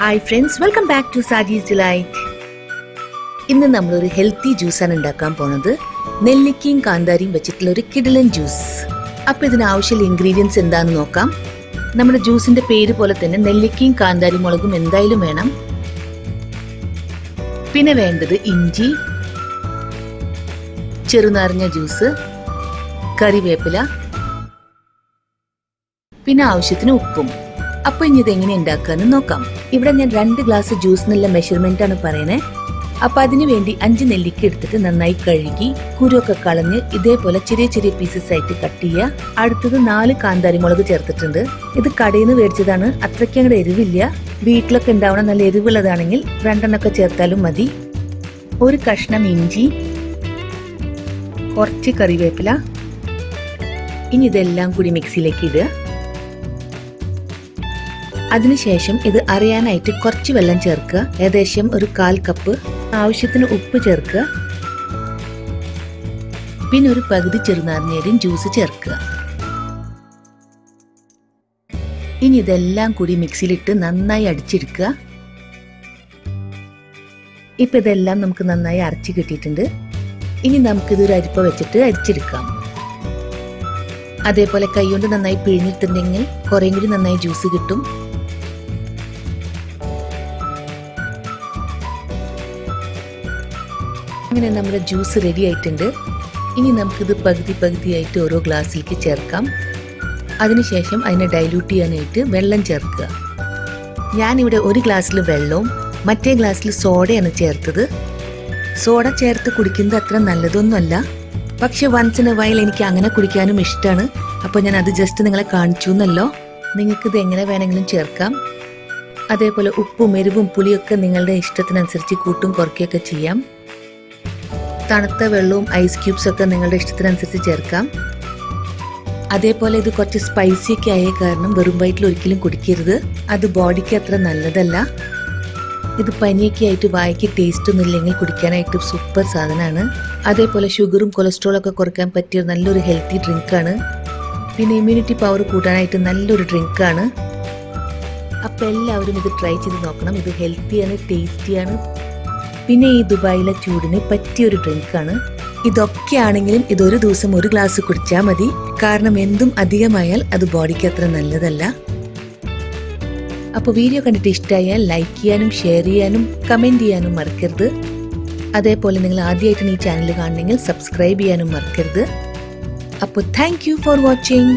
Hi friends, welcome back to Saji's delight. ഇന്ന് നമ്മളൊരു healthy ജ്യൂസാണ് ഉണ്ടാക്കാൻ പോണത്. നെല്ലിക്കയും കാന്താരിയും വെച്ചിട്ടുള്ള ഒരു കിടിലൻ ജ്യൂസ്. അപ്പോൾ ഇതിന് ആവശ്യമുള്ള ഇൻഗ്രീഡിയൻസ് എന്താണെന്ന് നോക്കാം. നമ്മുടെ ജ്യൂസിന്റെ പേര് പോലെ തന്നെ നെല്ലിക്കയും കാന്താരി മുളകും എന്തായാലും വേണം. പിന്നെ വേണ്ടത് ഇഞ്ചി, ചെറുനാരങ്ങ ജ്യൂസ്, കറിവേപ്പില, പിന്നെ ആവശ്യത്തിന് ഉപ്പും. അപ്പൊ ഇനി ഇതെങ്ങനെ ഉണ്ടാക്കാന്ന് നോക്കാം. ഇവിടെ ഞാൻ 2 ഗ്ലാസ് ജ്യൂസ് എന്നുള്ള മെഷർമെന്റ് ആണ് പറയണേ. അപ്പൊ അതിനു വേണ്ടി 5 നെല്ലിക്ക എടുത്തിട്ട് നന്നായി കഴുകി കുരുവൊക്കെ കളഞ്ഞ് ഇതേപോലെ ചെറിയ ചെറിയ പീസസ് ആയിട്ട് കട്ട് ചെയ്യുക. അടുത്തത് 4 കാന്താരി മുളക് ചേർത്തിട്ടുണ്ട്. ഇത് കടയിൽ നിന്ന് മേടിച്ചതാണ്, അത്രയ്ക്ക് അങ്ങോട്ട് എരിവില്ല. വീട്ടിലൊക്കെ ഉണ്ടാവണം നല്ല എരിവുള്ളതാണെങ്കിൽ 2 ചേർത്താലും മതി. ഒരു കഷ്ണം ഇഞ്ചി, കുറച്ച് കറിവേപ്പില. ഇനി ഇതെല്ലാം കൂടി മിക്സിയിലേക്ക് ഇടുക. അതിനുശേഷം ഇത് അരയാനായിട്ട് കുറച്ച് വെള്ളം ചേർക്കുക, ഏകദേശം ഒരു 1/4 കപ്പ്. ആവശ്യത്തിന് ഉപ്പ് ചേർക്കുക. പിന്നെ ഒരു പകുതി ചെറുനാരങ്ങയുടെയും ജ്യൂസ് ചേർക്കുക. ഇനി ഇതെല്ലാം കൂടി മിക്സിയിലിട്ട് നന്നായി അടിച്ചെടുക്കുക. ഇപ്പൊ ഇതെല്ലാം നമുക്ക് നന്നായി അരച്ച് കിട്ടിയിട്ടുണ്ട്. ഇനി നമുക്കിതൊരു അരിപ്പ വെച്ചിട്ട് അരിച്ചെടുക്കാം. അതേപോലെ കൈകൊണ്ട് നന്നായി പിഴിഞ്ഞിട്ടുണ്ടെങ്കിൽ കുറേം കൂടി നന്നായി ജ്യൂസ് കിട്ടും. അങ്ങനെ നമ്മുടെ ജ്യൂസ് റെഡി ആയിട്ടുണ്ട്. ഇനി നമുക്കിത് പകുതിയായിട്ട് ഓരോ ഗ്ലാസ്സിലേക്ക് ചേർക്കാം. അതിനുശേഷം അതിനെ ഡൈല്യൂട്ട് ചെയ്യാനായിട്ട് വെള്ളം ചേർക്കുക. ഞാനിവിടെ ഒരു ഗ്ലാസ്സിൽ വെള്ളവും മറ്റേ ഗ്ലാസ്സിൽ സോഡയാണ് ചേർത്തത്. സോഡ ചേർത്ത് കുടിക്കുന്നത് അത്ര നല്ലതൊന്നുമല്ല, പക്ഷെ വൺസ് ഇൻ എ വൈൽ എനിക്ക് അങ്ങനെ കുടിക്കാനും ഇഷ്ടമാണ്. അപ്പോൾ ഞാൻ അത് ജസ്റ്റ് നിങ്ങളെ കാണിച്ചു എന്നല്ലോ. നിങ്ങൾക്കിത് എങ്ങനെ വേണമെങ്കിലും ചേർക്കാം. അതേപോലെ ഉപ്പും എരിവും പുളിയൊക്കെ നിങ്ങളുടെ ഇഷ്ടത്തിനനുസരിച്ച് കൂട്ടും കുറയ്ക്കുകയൊക്കെ ചെയ്യാം. തണുത്ത വെള്ളവും ഐസ് ക്യൂബ്സ് ഒക്കെ നിങ്ങളുടെ ഇഷ്ടത്തിനനുസരിച്ച് ചേർക്കാം. അതേപോലെ ഇത് കുറച്ച് സ്പൈസി ഒക്കെ ആയ കാരണം വെറും വയറ്റിൽ ഒരിക്കലും കുടിക്കരുത്, അത് ബോഡിക്ക് അത്ര നല്ലതല്ല. ഇത് പനിയൊക്കെ ആയിട്ട് വായിക്ക് ടേസ്റ്റ് ഒന്നും ഇല്ലെങ്കിൽ കുടിക്കാനായിട്ട് സൂപ്പർ സാധനമാണ്. അതേപോലെ ഷുഗറും കൊളസ്ട്രോളും ഒക്കെ കുറയ്ക്കാൻ പറ്റിയ നല്ലൊരു ഹെൽത്തി ഡ്രിങ്കാണ്. പിന്നെ ഇമ്മ്യൂണിറ്റി പവർ കൂട്ടാനായിട്ട് നല്ലൊരു ഡ്രിങ്കാണ്. അപ്പം എല്ലാവരും ഇത് ട്രൈ ചെയ്ത് നോക്കണം. ഇത് ഹെൽത്തിയാണ്, ടേസ്റ്റിയാണ്. പിന്നെ ഈ ദുബായിലെ ചൂടിന് പറ്റിയൊരു ഡ്രിങ്കാണ്. ഇതൊക്കെ ആണെങ്കിലും ഇതൊരു ദിവസം 1 ഗ്ലാസ് കുടിച്ചാൽ മതി, കാരണം എന്തും അധികമായാൽ അത് ബോഡിക്ക് അത്ര നല്ലതല്ല. അപ്പോൾ വീഡിയോ കണ്ടിട്ട് ഇഷ്ടമായാൽ ലൈക്ക് ചെയ്യാനും ഷെയർ ചെയ്യാനും കമൻറ്റ് ചെയ്യാനും മറക്കരുത്. അതേപോലെ നിങ്ങൾ ആദ്യമായിട്ടാണ് ഈ ചാനൽ കാണണമെങ്കിൽ സബ്സ്ക്രൈബ് ചെയ്യാനും മറക്കരുത്. അപ്പോൾ താങ്ക് യു ഫോർ വാച്ചിങ്.